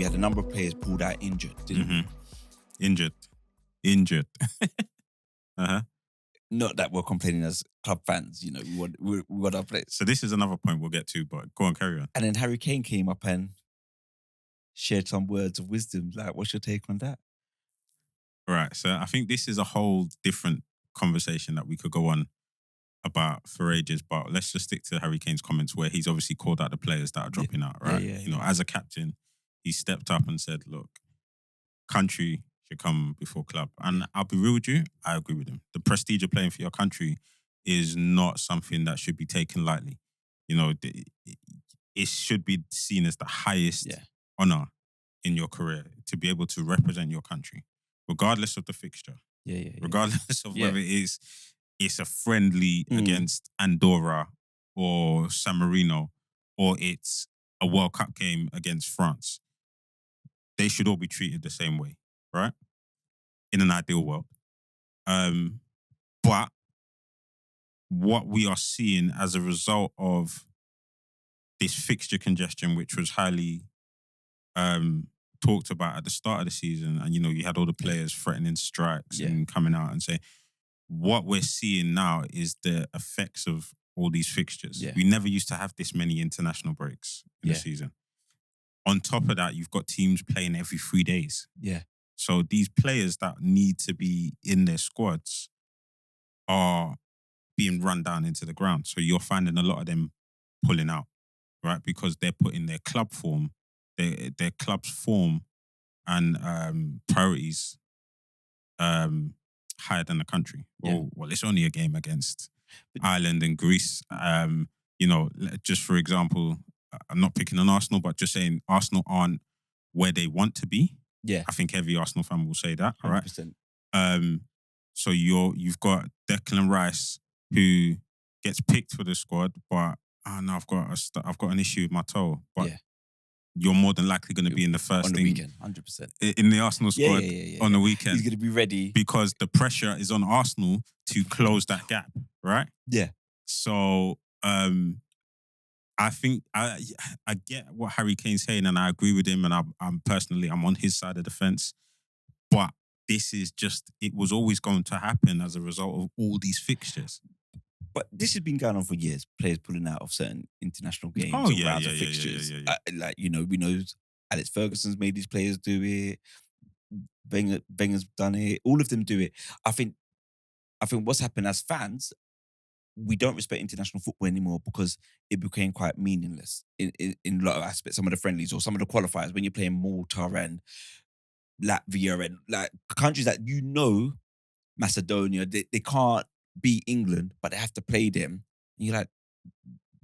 had a number of players pulled out injured, didn't we? Injured. Not that we're complaining as club fans, you know, we want our players. So this is another point we'll get to, but go on, carry on. And then Harry Kane came up and shared some words of wisdom. Like, what's your take on that? Right. So I think this is a whole different conversation that we could go on about for ages, but let's just stick to Harry Kane's comments where he's obviously called out the players that are dropping out, right? You know, as a captain, he stepped up and said, look, country should come before club. And I'll be real with you, I agree with him. The prestige of playing for your country is not something that should be taken lightly. You know, it should be seen as the highest honour in your career to be able to represent your country, regardless of the fixture. Regardless of whether it's a friendly against Andorra or San Marino or it's a World Cup game against France. They should all be treated the same way, right? In an ideal world. But what we are seeing as a result of this fixture congestion, which was highly talked about at the start of the season, and you know, you had all the players threatening strikes and coming out and saying, what we're seeing now is the effects of all these fixtures. We never used to have this many international breaks in the season. On top of that, you've got teams playing every 3 days. So these players that need to be in their squads are being run down into the ground. So you're finding a lot of them pulling out, right? Because they're putting their club form, their club's form and priorities higher than the country. Well, it's only a game against Ireland and Greece. You know, just for example, I'm not picking on Arsenal, but just saying Arsenal aren't where they want to be. I think every Arsenal fan will say that, 100%. right? So you've got Declan Rice who gets picked for the squad, but no, I've got an issue with my toe. But you're more than likely going to be in the first on the thing weekend, 100%. in the Arsenal squad on the weekend. He's going to be ready because the pressure is on Arsenal to close that gap, right? So I think I get what Harry Kane's saying, and I agree with him, and I'm personally on his side of the fence. But this is just, it was always going to happen as a result of all these fixtures. But this has been going on for years. Players pulling out of certain international games or rounds of fixtures. Like, you know, we know Alex Ferguson's made these players do it. Wenger's done it. All of them do it. I think what's happened as fans, we don't respect international football anymore because it became quite meaningless in a lot of aspects. Some of the friendlies or some of the qualifiers when you're playing Malta and Latvia and like countries that you know, Macedonia, they can't beat England, but they have to play them. And you're like,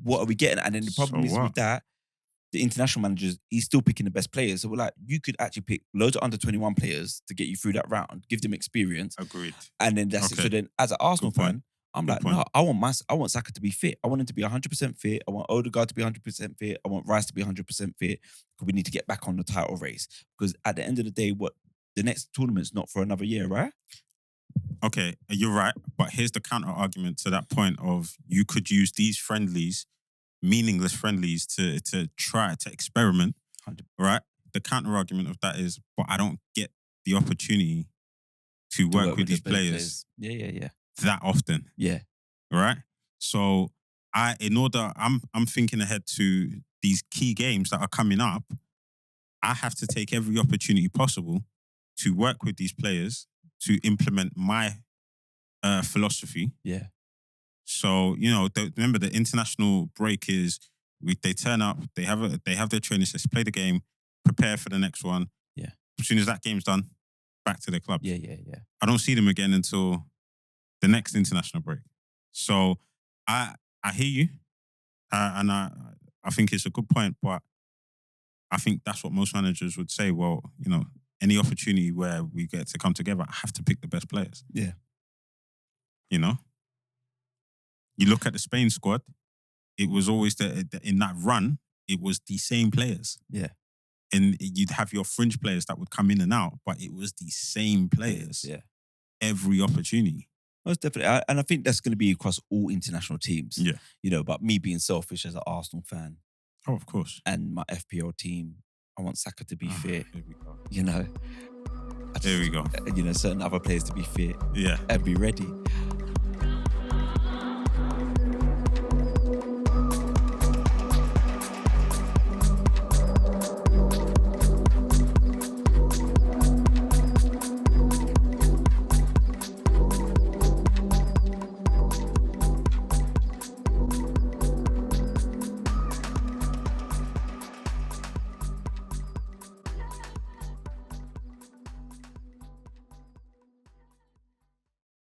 what are we getting? And then the problem is with that, the international managers, he's still picking the best players. So we're like, you could actually pick loads of under 21 players to get you through that round, give them experience. Agreed. And then that's it. So then as an Arsenal fan, I'm like, no, I want Saka to be fit. I want him to be 100% fit. I want Odegaard to be 100% fit. I want Rice to be 100% fit because we need to get back on the title race. Because at the end of the day, the next tournament's not for another year, right? Okay, you're right. But here's the counter argument to that point of you could use these friendlies, meaningless friendlies, to try to experiment, 100%. Right? The counter argument of that is, but I don't get the opportunity to work with these players. That often. Right? So I'm thinking ahead to these key games that are coming up. I have to take every opportunity possible to work with these players to implement my philosophy. So, you know, remember the international break is they turn up, they have their training sessions, play the game, prepare for the next one. As soon as that game's done, back to their club. I don't see them again until the next international break. So I hear you, and I think it's a good point, but I think that's what most managers would say. Well, you know, any opportunity where we get to come together, I have to pick the best players. You know? You look at the Spain squad, it was always in that run, it was the same players. And you'd have your fringe players that would come in and out, but it was the same players. Every opportunity. Most definitely. And I think that's going to be across all international teams. Yeah. You know, but me being selfish as an Arsenal fan. Oh, of course. And my FPL team, I want Saka to be fit. Here we go. You know, Here we go. You know, certain other players to be fit. Yeah. And be ready.